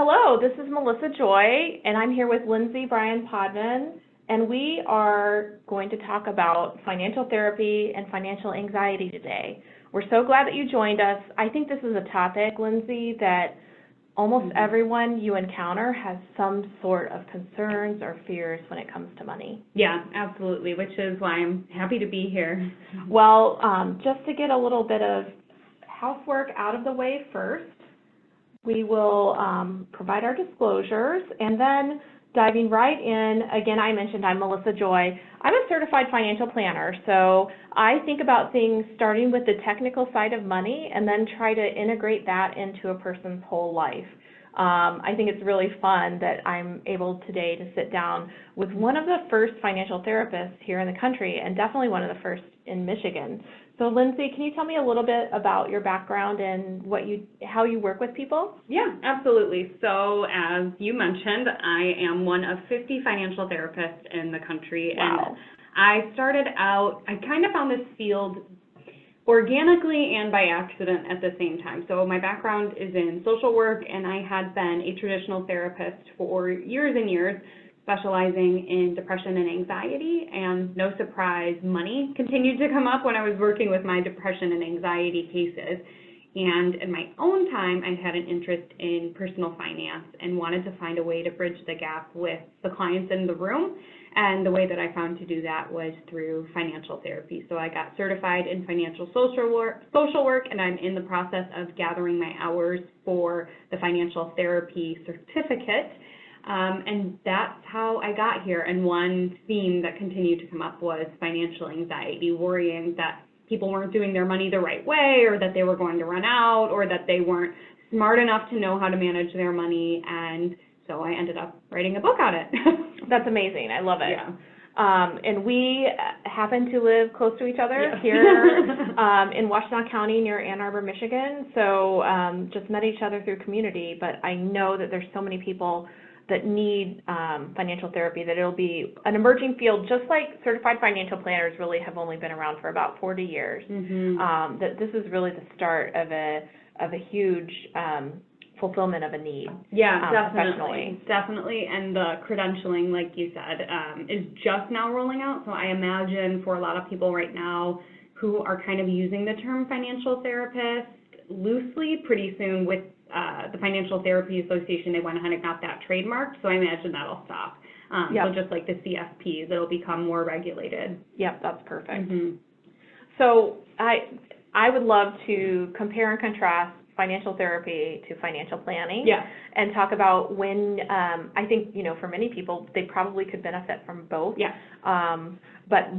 Hello, this is Melissa Joy, and I'm here with Lindsay Bryan-Podvin, and we are going to talk about financial therapy and financial anxiety today. We're so glad that you joined us. I think this is a topic, Lindsay, that almost everyone you encounter has some sort of concerns or fears when it comes to money. Yeah, absolutely, which is why I'm happy to be here. Well, just to get a little bit of housework out of the way first, we will provide our disclosures, and then diving right in, again, I mentioned I'm Melissa Joy. I'm a certified financial planner, so I think about things starting with the technical side of money and then try to integrate that into a person's whole life. I think it's really fun that I'm able today to sit down with one of the first financial therapists here in the country, and definitely one of the first in Michigan. So Lindsay, can you tell me a little bit about your background and how you work with people? Yeah, absolutely. So as you mentioned, I am one of 50 financial therapists in the country. Wow. And I started out, I kind of found this field organically and by accident at the same time. So my background is in social work, and I had been a traditional therapist for years and years, specializing in depression and anxiety, and no surprise, money continued to come up when I was working with my depression and anxiety cases. And in my own time, I had an interest in personal finance and wanted to find a way to bridge the gap with the clients in the room. And the way that I found to do that was through financial therapy. So I got certified in financial social work, and I'm in the process of gathering my hours for the financial therapy certificate. And that's how I got here. And one theme that continued to come up was financial anxiety, worrying that people weren't doing their money the right way, or that they were going to run out, or that they weren't smart enough to know how to manage their money. And so I ended up writing a book on it. That's amazing. I love it. Yeah. And we happen to live close to each other here in Washtenaw County near Ann Arbor, Michigan. So just met each other through community, but I know that there's so many people that need financial therapy, that it'll be an emerging field, just like certified financial planners really have only been around for about 40 years. That this is really the start of a huge fulfillment of a need. Yeah, definitely. And the credentialing, like you said, is just now rolling out. So I imagine for a lot of people right now who are kind of using the term financial therapist loosely, pretty soon with the Financial Therapy Association, they went ahead and got that trademarked, so I imagine that'll stop. So just like the CFPs, it'll become more regulated. Yep, that's perfect. So I would love to compare and contrast financial therapy to financial planning, and talk about when, I think, for many people, they probably could benefit from both. But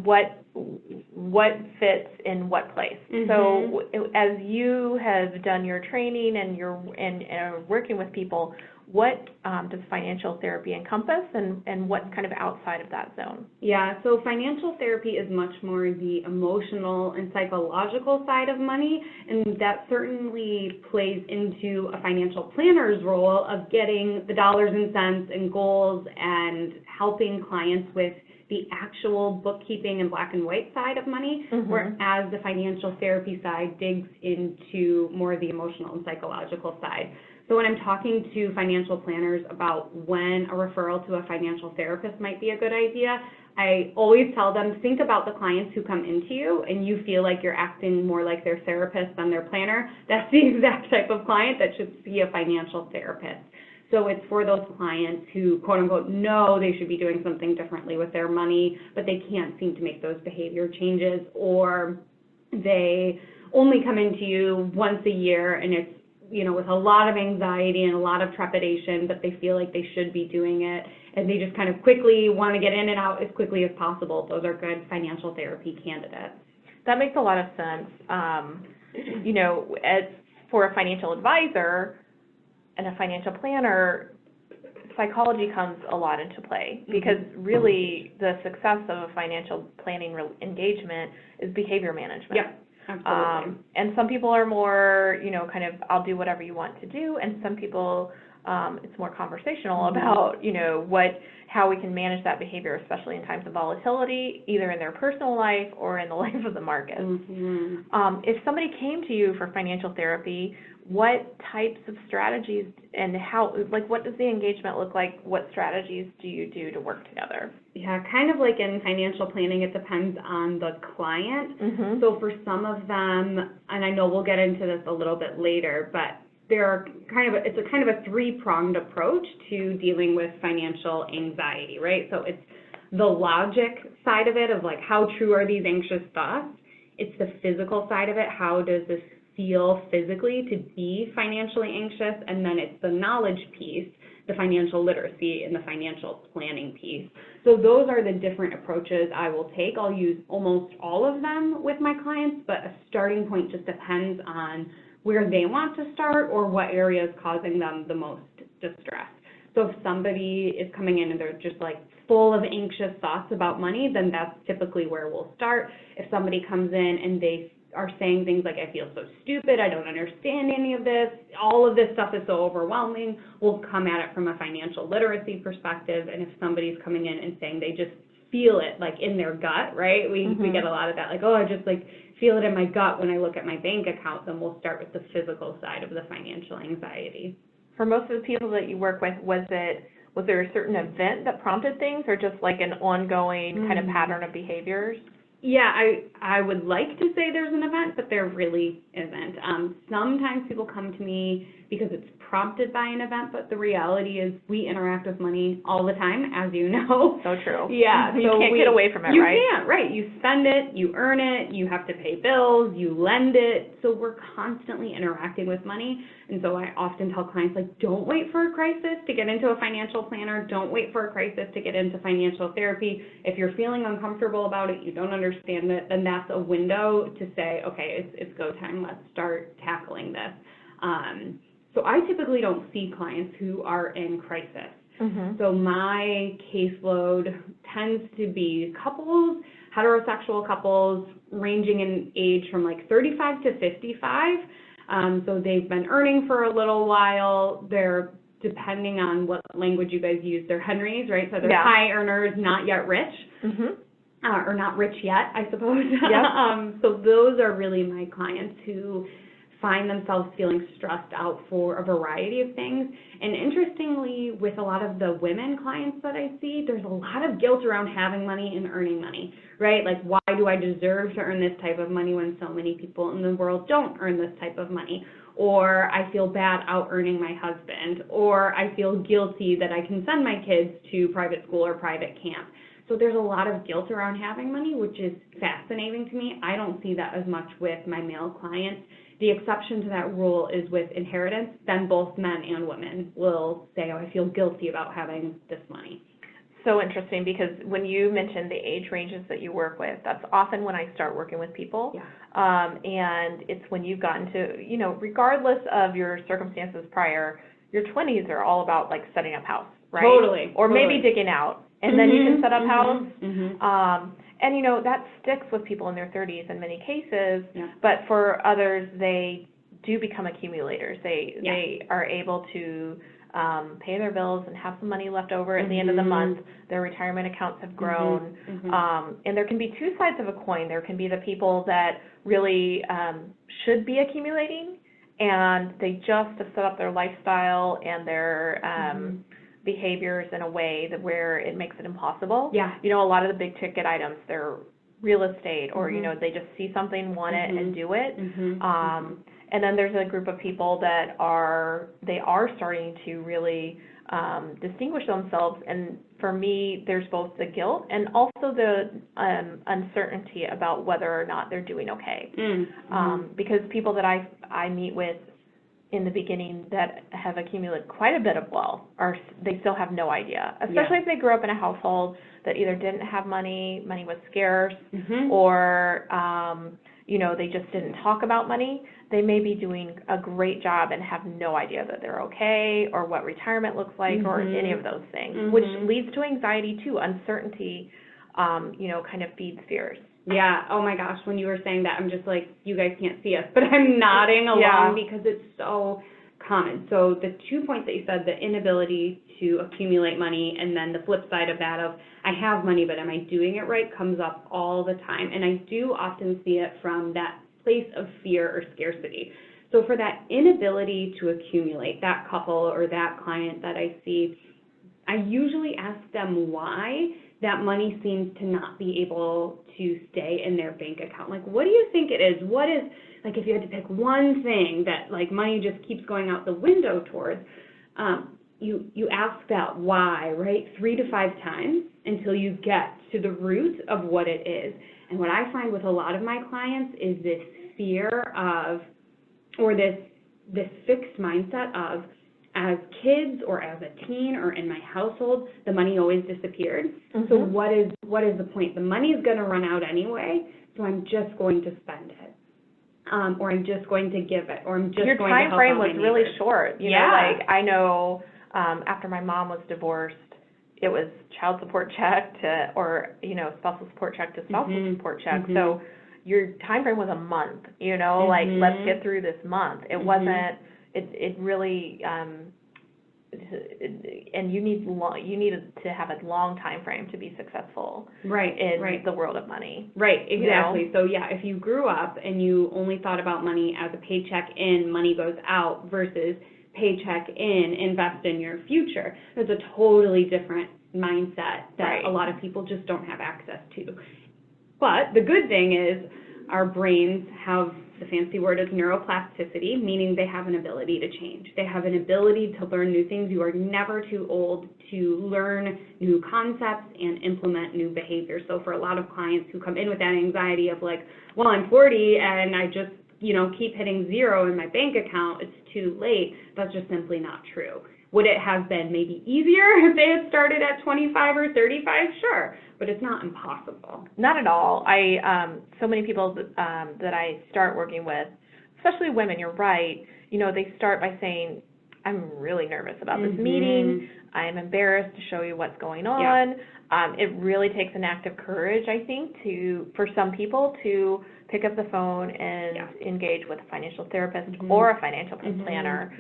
what fits in what place? So as you have done your training and you're working with people, what does financial therapy encompass, and what's kind of outside of that zone? Yeah, so financial therapy is much more the emotional and psychological side of money, and that certainly plays into a financial planner's role of getting the dollars and cents and goals and helping clients with the actual bookkeeping and black and white side of money, whereas the financial therapy side digs into more of the emotional and psychological side. So when I'm talking to financial planners about when a referral to a financial therapist might be a good idea, I always tell them, think about the clients who come into you and you feel like you're acting more like their therapist than their planner. That's the exact type of client that should see a financial therapist. So it's for those clients who, quote unquote, know they should be doing something differently with their money, but they can't seem to make those behavior changes, or they only come into you once a year and it's, with a lot of anxiety and a lot of trepidation, but they feel like they should be doing it, and they just kind of quickly want to get in and out as quickly as possible. Those are good financial therapy candidates. That makes a lot of sense. As for a financial advisor and a financial planner, psychology comes a lot into play, because really the success of a financial planning engagement is behavior management. Yeah. Absolutely. And some people are more, kind of, I'll do whatever you want to do, and some people, it's more conversational about, how we can manage that behavior, especially in times of volatility, either in their personal life or in the life of the market. If somebody came to you for financial therapy, what types of strategies and how, like, what does the engagement look like? What strategies do you do to work together? Yeah, kind of like in financial planning, it depends on the client. So for some of them, and I know we'll get into this a little bit later, but it's a kind of a three-pronged approach to dealing with financial anxiety, right? So it's the logic side of it, of like, how true are these anxious thoughts? It's the physical side of it. How does this feel physically to be financially anxious? And then it's the knowledge piece, the financial literacy, and the financial planning piece. So those are the different approaches I will take. I'll use almost all of them with my clients, but a starting point just depends on where they want to start or what area is causing them the most distress. So if somebody is coming in and they're just like full of anxious thoughts about money, then that's typically where we'll start. If somebody comes in and they are saying things like, I feel so stupid, I don't understand any of this, all of this stuff is so overwhelming, we'll come at it from a financial literacy perspective. And if somebody's coming in and saying they just feel it like in their gut, right? We get a lot of that, like, oh, I just like feel it in my gut when I look at my bank account. Then we'll start with the physical side of the financial anxiety. For most of the people that you work with, was there a certain event that prompted things, or just like an ongoing kind of pattern of behaviors? Yeah, I would like to say there's an event, but there really isn't. Sometimes people come to me because it's prompted by an event, but the reality is we interact with money all the time, as you know. So true. Yeah. You can't get away from it, right? You can't, right. You spend it, you earn it, you have to pay bills, you lend it. So we're constantly interacting with money. And so I often tell clients, like, don't wait for a crisis to get into a financial planner. Don't wait for a crisis to get into financial therapy. If you're feeling uncomfortable about it, you don't understand it, then that's a window to say, okay, it's go time. Let's start tackling this. So I typically don't see clients who are in crisis. So my caseload tends to be couples, heterosexual couples, ranging in age from like 35 to 55. So they've been earning for a little while. They're, depending on what language you guys use, they're Henrys, right? So they're high earners, not yet rich. Or not rich yet, I suppose. So those are really my clients who find themselves feeling stressed out for a variety of things. And interestingly, with a lot of the women clients that I see, there's a lot of guilt around having money and earning money, right? Like, why do I deserve to earn this type of money when so many people in the world don't earn this type of money? Or I feel bad out earning my husband, or I feel guilty that I can send my kids to private school or private camp. So there's a lot of guilt around having money, which is fascinating to me. I don't see that as much with my male clients. The exception to that rule is with inheritance. Then both men and women will say, oh, I feel guilty about having this money. So interesting, because when you mentioned the age ranges that you work with, that's often when I start working with people. And it's when you've gotten to, you know, regardless of your circumstances prior, your 20s are all about like setting up house, right? Totally. Or maybe digging out, and then you can set up house. And, you know, that sticks with people in their 30s in many cases, but for others, they do become accumulators. They are able to pay their bills and have some money left over at the end of the month. Their retirement accounts have grown. And there can be two sides of a coin. There can be the people that really should be accumulating, and they just have set up their lifestyle and their behaviors in a way that where it makes it impossible. You know, a lot of the big ticket items, they're real estate, or, you know, they just see something, want it, and do it. And then there's a group of people that are starting to really distinguish themselves. And for me, there's both the guilt and also the uncertainty about whether or not they're doing okay. Because people that I meet with in the beginning that have accumulated quite a bit of wealth, they still have no idea, especially if they grew up in a household that either didn't have money was scarce, or, you know, they just didn't talk about money. They may be doing a great job and have no idea that they're okay, or what retirement looks like, or any of those things, which leads to anxiety too. Uncertainty, you know, kind of feeds fears. Yeah, oh my gosh, when you were saying that, I'm just like, you guys can't see us, but I'm nodding along because it's so common. So the 2 points that you said, the inability to accumulate money, and then the flip side of that of, I have money, but am I doing it right, comes up all the time. And I do often see it from that place of fear or scarcity. So for that inability to accumulate, that couple or that client that I see, I usually ask them why that money seems to not be able to stay in their bank account. Like, what do you think it is? What is, like, if you had to pick one thing that, like, money just keeps going out the window towards, you ask that why, right, 3 to 5 times until you get to the root of what it is. And what I find with a lot of my clients is this fear of, or this fixed mindset of, as kids or as a teen or in my household, the money always disappeared. Mm-hmm. So what is the point? The money is going to run out anyway, so I'm just going to spend it. Or I'm just going to give it, or I'm just Your going to help out my time frame was really neighbors. short. You know, like, I know after my mom was divorced, it was child support check to, or, you know, spousal support check to spousal Mm-hmm. support check. Mm-hmm. So your time frame was a month, you know, like, let's get through this month. It wasn't, it really, and you needed to have a long time frame to be successful in the world of money. Right, exactly. You know? So yeah, if you grew up and you only thought about money as a paycheck in, money goes out, versus paycheck in, invest in your future, that's a totally different mindset that a lot of people just don't have access to. But the good thing is our brains have, the fancy word is neuroplasticity, meaning they have an ability to change. They have an ability to learn new things. You are never too old to learn new concepts and implement new behaviors. So for a lot of clients who come in with that anxiety of like, well, I'm 40 and I just, you know, keep hitting zero in my bank account, it's too late. That's just simply not true. Would it have been maybe easier if they had started at 25 or 35? Sure, but it's not impossible. Not at all. So many people that I start working with, especially women, you're right, you know, they start by saying, I'm really nervous about this meeting. I am embarrassed to show you what's going on. It really takes an act of courage, I think, for some people to pick up the phone and engage with a financial therapist or a financial planner.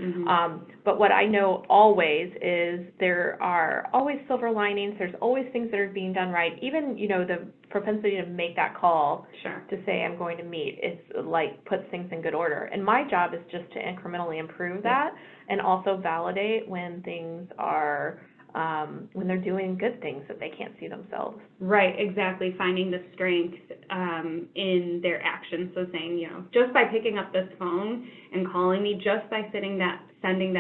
But what I know always is there are always silver linings. There's always things that are being done right. Even, you know, the propensity to make that call to say I'm going to meet is like puts things in good order. And my job is just to incrementally improve that and also validate when things are when they're doing good things that they can't see themselves. Right, exactly. Finding the strength in their actions. So saying, you know, just by picking up this phone and calling me, just by sending that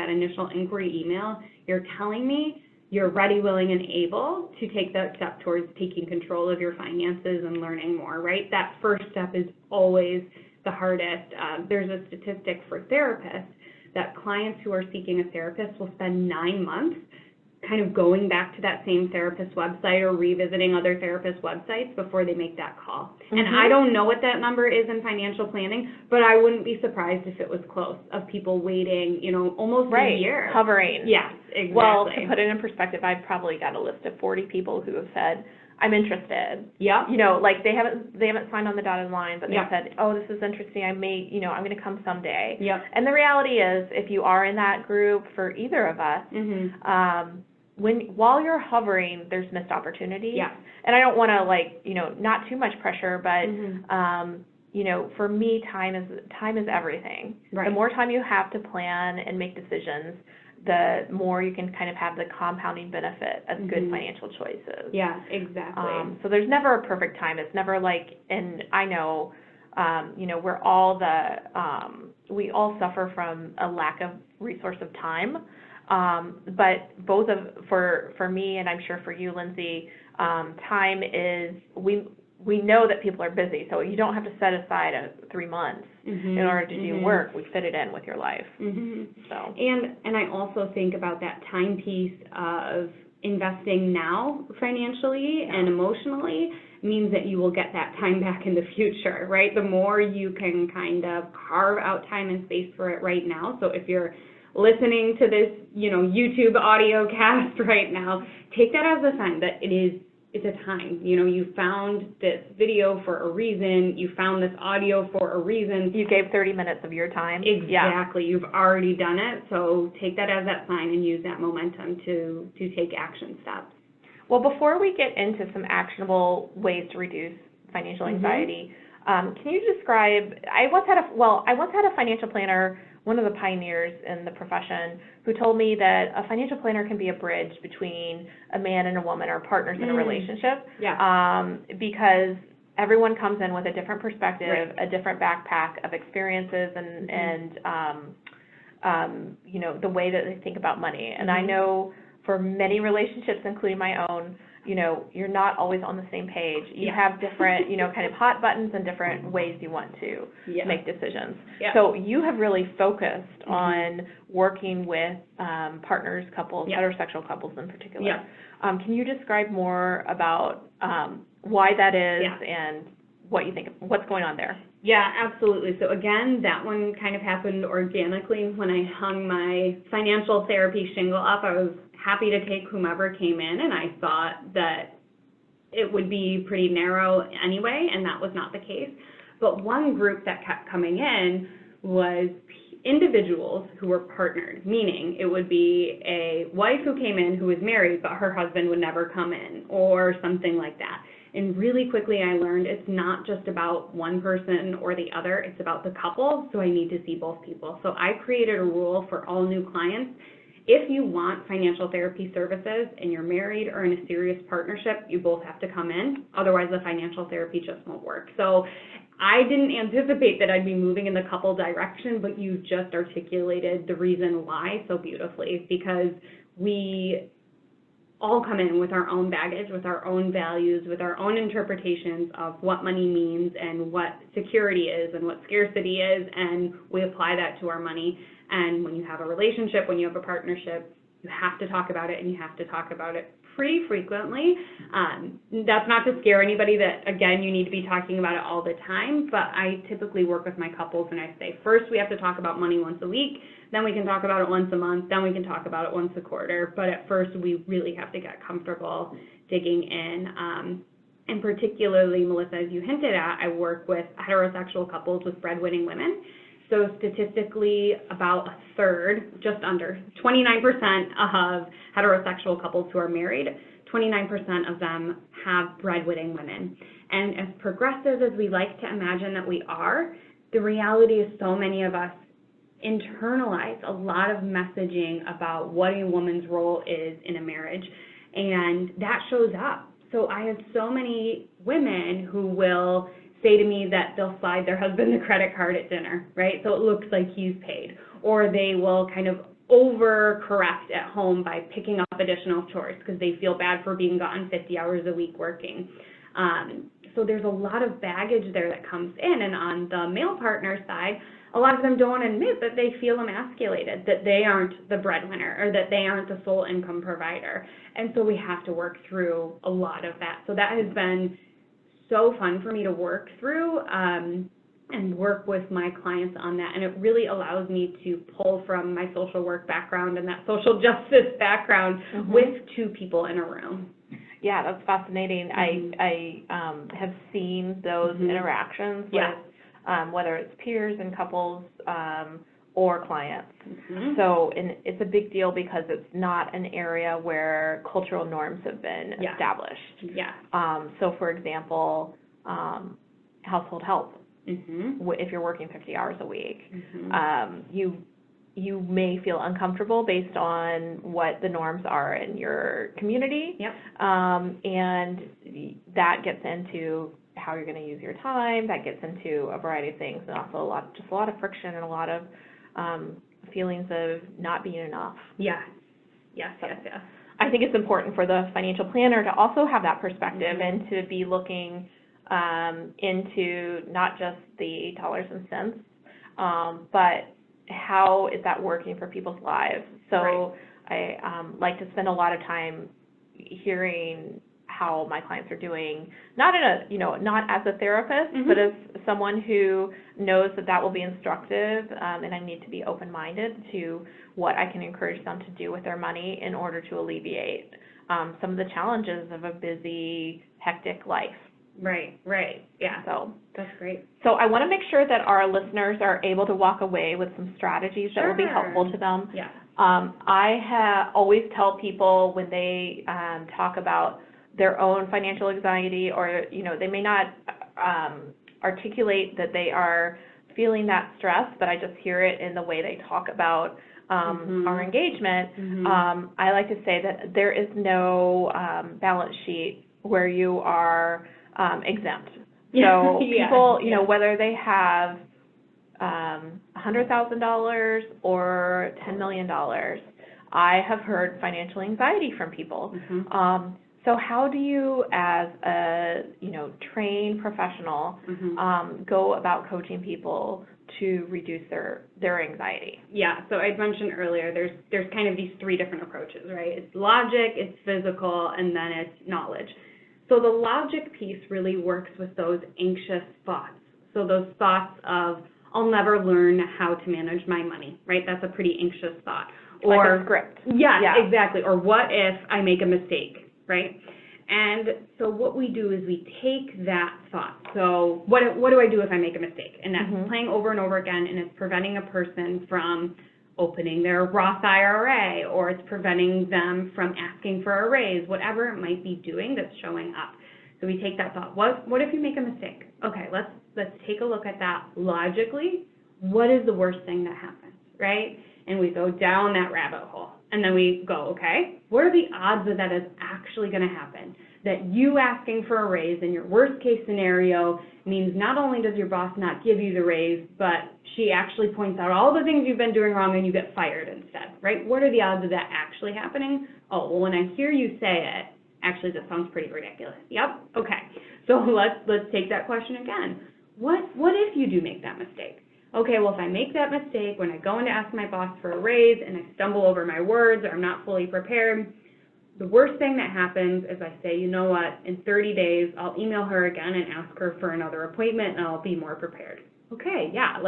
initial inquiry email, you're telling me you're ready, willing, and able to take that step towards taking control of your finances and learning more, right? That first step is always the hardest. There's a statistic for therapists that clients who are seeking a therapist will spend 9 months kind of going back to that same therapist's website or revisiting other therapists' websites before they make that call. And I don't know what that number is in financial planning, but I wouldn't be surprised if it was close, of people waiting, you know, almost a year. Hovering. Yes, exactly. Well, to put it in perspective, I've probably got a list of 40 people who have said, I'm interested. Yeah. You know, like they haven't signed on the dotted line, but they said, oh, this is interesting. I'm going to come someday. Yep. And the reality is, if you are in that group for either of us, while you're hovering, there's missed opportunities. Yeah. And I don't want to, like, you know, not too much pressure, but you know, for me, time is everything. Right. The more time you have to plan and make decisions, the more you can kind of have the compounding benefit of good financial choices. Yeah, exactly. So there's never a perfect time. It's never like, and I know, you know, we all suffer from a lack of resource of time. But for me, and I'm sure for you, Lindsay, time is, we know that people are busy, so you don't have to set aside 3 months in order to do work. We fit it in with your life. So. And I also think about that time piece of investing now financially and emotionally means that you will get that time back in the future, right? The more you can kind of carve out time and space for it right now. So if you're listening to this, you know, YouTube audio cast right now, take that as a sign that it's a time. You know, you found this video for a reason. You found this audio for a reason. You gave 30 minutes of your time. Exactly. You've already done it. So take that as that sign and use that momentum to take action steps. Well, before we get into some actionable ways to reduce financial anxiety, Can you describe, I once had a financial planner, one of the pioneers in the profession, who told me that a financial planner can be a bridge between a man and a woman or partners in a relationship. Yeah. Because everyone comes in with a different perspective, Right. a different backpack of experiences and you know, the way that they think about money. And I know for many relationships, including my own, you know, you're not always on the same page. You have different, you know, kind of hot buttons and different ways you want to make decisions. So you have really focused on working with partners, couples, heterosexual couples in particular. Can you describe more about why that is and what you think, what's going on there? Yeah, absolutely. So again, that one kind of happened organically when I hung my financial therapy shingle up. I was happy to take whomever came in, and I thought that it would be pretty narrow anyway, and that was not the case. But one group that kept coming in was individuals who were partnered, meaning it would be a wife who came in who was married, but her husband would never come in, or something like that. And really quickly I learned it's not just about one person or the other, it's about the couple, so I need to see both people. So I created a rule for all new clients. If you want financial therapy services and you're married or in a serious partnership, you both have to come in. Otherwise, the financial therapy just won't work. So I didn't anticipate that I'd be moving in the couple direction, but you just articulated the reason why so beautifully, because we all come in with our own baggage, with our own values, with our own interpretations of what money means and what security is and what scarcity is, and we apply that to our money. And when you have a relationship, when you have a partnership, you have to talk about it, and you have to talk about it pretty frequently. That's not to scare anybody that, again, you need to be talking about it all the time, but I typically work with my couples and I say, first we have to talk about money once a week, then we can talk about it once a month, then we can talk about it once a quarter, but at first we really have to get comfortable digging in. And particularly, Melissa, as you hinted at, I work with heterosexual couples with breadwinning women. So statistically, about a third, just under 29% of heterosexual couples who are married, 29% of them have breadwinning women. And as progressive as we like to imagine that we are, the reality is so many of us internalize a lot of messaging about what a woman's role is in a marriage, and that shows up. So I have so many women who will say to me that they'll slide their husband the credit card at dinner, right? So it looks like he's paid. Or they will kind of overcorrect at home by picking up additional chores because they feel bad for being gone 50 hours a week working. So there's a lot of baggage there that comes in. And on the male partner side, a lot of them don't want to admit that they feel emasculated, that they aren't the breadwinner or that they aren't the sole income provider. And so we have to work through a lot of that. So that has been so fun for me to work through and work with my clients on that. And it really allows me to pull from my social work background and that social justice background with two people in a room. Yeah, that's fascinating. I have seen those interactions with whether it's peers and couples or clients. So it's a big deal because it's not an area where cultural norms have been established. So for example, household help. If you're working 50 hours a week, you may feel uncomfortable based on what the norms are in your community. And that gets into how you're going to use your time. That gets into a variety of things, and also a lot of friction and a lot of feelings of not being enough. I think it's important for the financial planner to also have that perspective and to be looking into not just the dollars and cents, but how is that working for people's lives. So I like to spend a lot of time hearing how my clients are doing, not in a, not as a therapist, but as someone who knows that will be instructive, and I need to be open-minded to what I can encourage them to do with their money in order to alleviate some of the challenges of a busy, hectic life. So that's great. So I want to make sure that our listeners are able to walk away with some strategies that will be helpful to them. I always tell people when they talk about their own financial anxiety, or they may not articulate that they are feeling that stress, but I just hear it in the way they talk about our engagement. I like to say that there is no balance sheet where you are exempt. So people, you know, whether they have $100,000 or $10 million, I have heard financial anxiety from people. So how do you, as a, you know, trained professional, go about coaching people to reduce their anxiety? Yeah, so I mentioned earlier, there's kind of these three different approaches, right? It's logic, it's physical, and then it's knowledge. So the logic piece really works with those anxious thoughts. So those thoughts of, I'll never learn how to manage my money, right? That's a pretty anxious thought. Or, like a script. Yeah, exactly. Or what if I make a mistake, right? And so what we do is we take that thought. So what do I do if I make a mistake? And that's playing over and over again, and it's preventing a person from opening their Roth IRA, or it's preventing them from asking for a raise, whatever it might be doing that's showing up. So we take that thought. What if you make a mistake? Okay, let's take a look at that logically. What is the worst thing that happens, right? And we go down that rabbit hole. And then we go, okay, what are the odds that that is actually going to happen? That you asking for a raise in your worst case scenario means not only does your boss not give you the raise, but she actually points out all the things you've been doing wrong and you get fired instead, right? What are the odds of that actually happening? Oh, well, when I hear you say it, actually that sounds pretty ridiculous. Yep, okay. So let's take that question again. What if you do make that mistake? Okay, well, if I make that mistake when I go in to ask my boss for a raise and I stumble over my words or I'm not fully prepared, the worst thing that happens is I say, you know what, in 30 days, I'll email her again and ask her for another appointment and I'll be more prepared. Okay, yeah,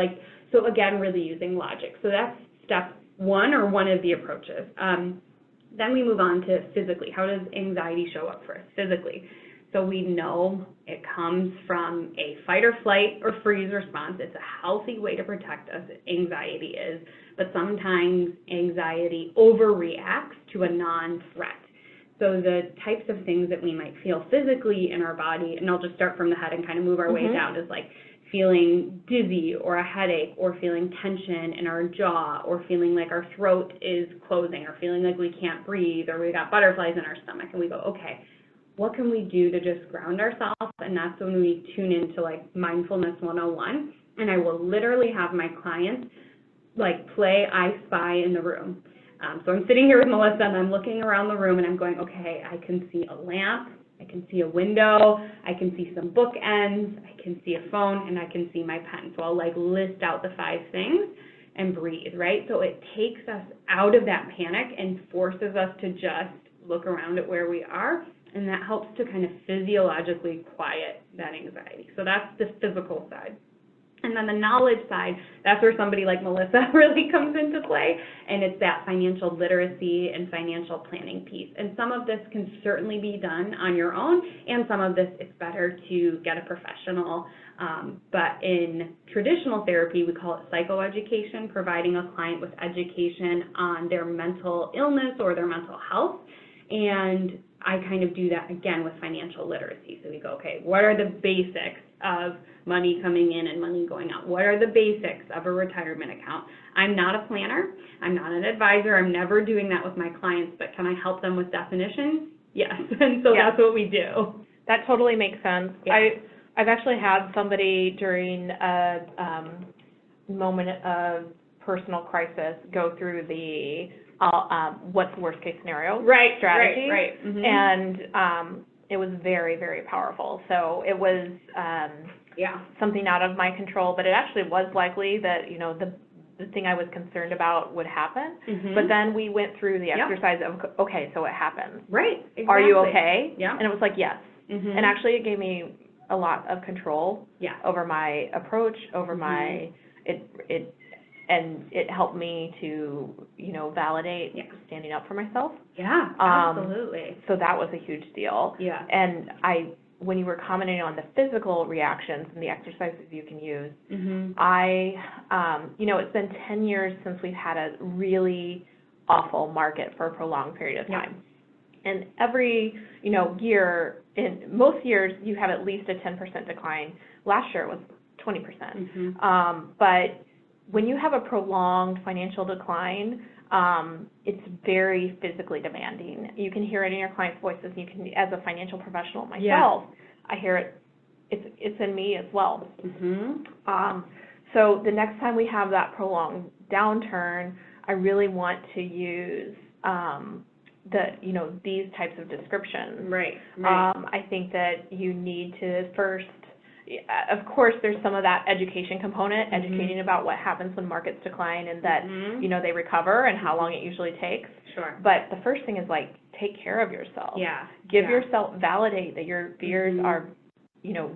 so again, really using logic. So that's step one, or one of the approaches. Then we move on to physically. How does anxiety show up for us physically? So we know it comes from a fight or flight or freeze response. It's a healthy way to protect us, anxiety is, but sometimes anxiety overreacts to a non-threat. So the types of things that we might feel physically in our body, and I'll just start from the head and kind of move our way down, is like feeling dizzy or a headache, or feeling tension in our jaw, or feeling like our throat is closing, or feeling like we can't breathe, or we got butterflies in our stomach, and we go, okay, what can we do to just ground ourselves? And that's when we tune into like mindfulness 101. And I will literally have my clients like play I Spy in the room. So I'm sitting here with Melissa and I'm looking around the room and I'm going, okay, I can see a lamp, I can see a window, I can see some bookends, I can see a phone, and I can see my pen. So I'll like list out the 5 things and breathe, right? So it takes us out of that panic and forces us to just look around at where we are. And that helps to kind of physiologically quiet that anxiety. So that's the physical side. And then the knowledge side, that's where somebody like Melissa really comes into play, and it's that financial literacy and financial planning piece. And some of this can certainly be done on your own, and some of this it's better to get a professional. But in traditional therapy, we call it psychoeducation, providing a client with education on their mental illness or their mental health. And I kind of do that again with financial literacy. So we go, okay, what are the basics of money coming in and money going out? What are the basics of a retirement account? I'm not a planner. I'm not an advisor. I'm never doing that with my clients, but can I help them with definitions? Yes, and so that's what we do. That totally makes sense. Yeah. I've actually had somebody during a moment of personal crisis go through the what's the worst case scenario strategy. Right. And it was very, very powerful. So it was something out of my control, but it actually was likely that, you know, the thing I was concerned about would happen. But then we went through the exercise of, okay, so it happens. Right, exactly. Are you okay? Yeah. And it was like, yes. And actually it gave me a lot of control over my approach, over my, and it helped me to, you know, validate standing up for myself. Yeah, absolutely. So that was a huge deal. Yeah. And when you were commenting on the physical reactions and the exercises you can use, you know, it's been 10 years since we've had a really awful market for a prolonged period of time. And every, year, in most years, you have at least a 10% decline. Last year it was 20%. But when you have a prolonged financial decline, it's very physically demanding. You can hear it in your clients' voices. You can, as a financial professional myself, I hear it. It's in me as well. So the next time we have that prolonged downturn, I really want to use these types of descriptions. Right. I think that you need to first, of course, there's some of that education component, educating about what happens when markets decline and that, they recover and how long it usually takes. Sure. But the first thing is, take care of yourself. Give yourself, validate that your fears are,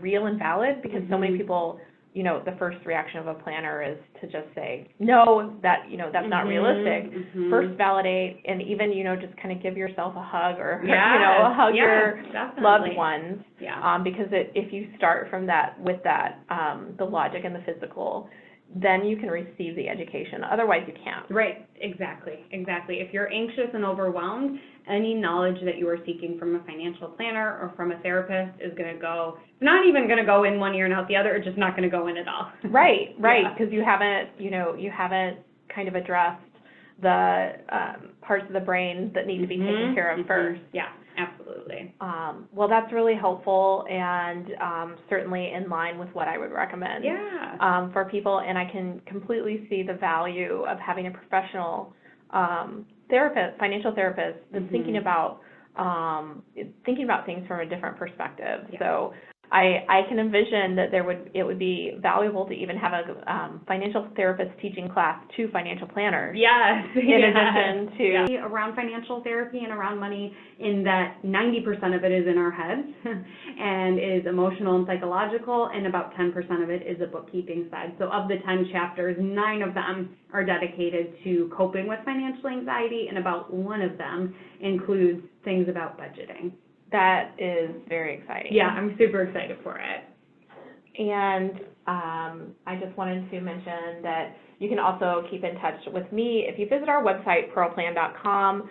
real and valid, because so many people, the first reaction of a planner is to just say, no, that's not realistic. First validate, and even, just kind of give yourself a hug or, hug your loved ones. Because if you start from that, with that, the logic and the physical, then you can receive the education. Otherwise, you can't. Right, exactly. If you're anxious and overwhelmed, any knowledge that you are seeking from a financial planner or from a therapist is going to go, not even going to go in one ear and out the other, it's just not going to go in at all. Right, because you haven't kind of addressed the parts of the brain that need to be taken care of first. Yeah, absolutely. Well, that's really helpful and certainly in line with what I would recommend for people, and I can completely see the value of having a professional therapist, financial therapist, that's thinking about things from a different perspective. So I can envision that it would be valuable to even have a financial therapist teaching class to financial planners. Yes. In addition to around financial therapy and around money, in that 90% of it is in our heads and is emotional and psychological, and about 10% of it is a bookkeeping side. So of the 10 chapters, 9 of them are dedicated to coping with financial anxiety, and about 1 of them includes things about budgeting. That is very exciting. Yeah, I'm super excited for it. And I just wanted to mention that you can also keep in touch with me. If you visit our website, pearlplan.com,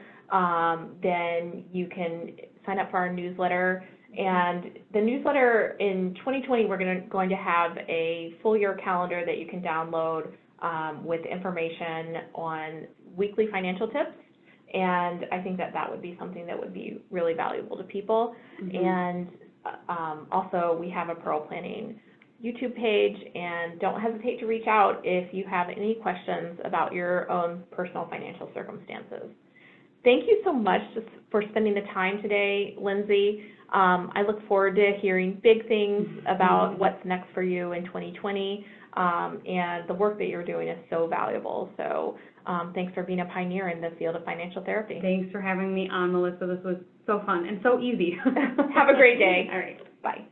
then you can sign up for our newsletter. And the newsletter in 2020, we're going to have a full year calendar that you can download with information on weekly financial tips. And I think that would be something that would be really valuable to people. And also, we have a Pearl Planning YouTube page, and don't hesitate to reach out if you have any questions about your own personal financial circumstances. Thank you so much for spending the time today, Lindsay. I look forward to hearing big things about what's next for you in 2020, and the work that you're doing is so valuable. So thanks for being a pioneer in the field of financial therapy. Thanks for having me on, Melissa. This was so fun and so easy. Have a great day. All right. Bye.